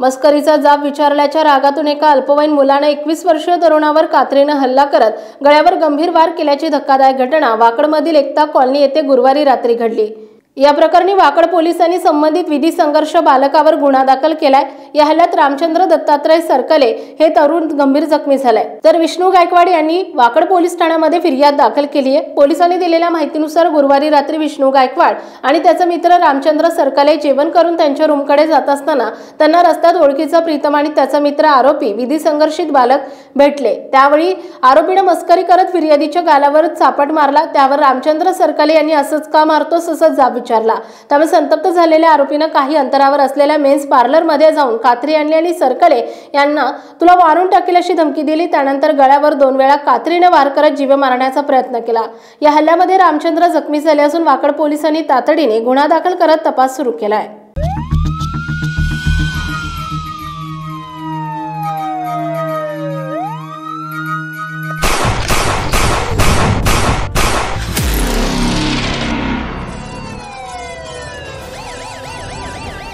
मस्करीचा जाब विचारल्याच्या रागातून एका अल्पवयीन मुलाने 21 वर्षीय तरुणावर कात्रीने हल्ला करत गळ्यावर गंभीर वार केल्याची धक्कादायक घटना वाकडमधील एकता कॉलनी येथे गुरुवारी रात्री घडली। या प्रकरणी वाकड पोलिसांनी संबंधित विधी संघर्ष बालकावर गुन्हा दाखल केलाय। या हल्ल्यात रामचंद्र दत्तात्रय सरकले हे तरुण गंभीर जखमी झालाय, तर विष्णू गायकवाड यांनी वाकड पोलीस ठाण्यामध्ये फिर्याद दाखल केली आहे। पोलिसांनी दिलेल्या माहितीनुसार गुरुवारी रात्री विष्णू गायकवाड आणि त्याचा मित्र रामचंद्र सरकले जेवण करून त्यांच्या रूमकडे जात असताना त्यांना रस्त्यात ओळखीचा प्रीतम आणि त्याचा मित्र आरोपी विधी संघर्षित बालक भेटले। त्यावेळी आरोपीने मस्करी करत फिर्यादीच्या गालावर चापट मारला। त्यावर रामचंद्र सरकले यांनी असंच का मारतोस असं जाब विचारला। त्यामुळे संतप्त झालेल्या आरोपीने काही अंतरावर असलेल्या मेन्स पार्लर मध्ये जाऊन कात्री आणली आणि सरकले यांना तुला मारून टाकेल अशी धमकी दिली। त्यानंतर गळ्यावर 2 वेळा कात्रीने वार करत जीवे मारण्याचा प्रयत्न केला। या हल्ल्यामध्ये रामचंद्र जखमी झाले असून वाकड पोलिसांनी तातडीने गुन्हा दाखल करत तपास सुरू केला आहे।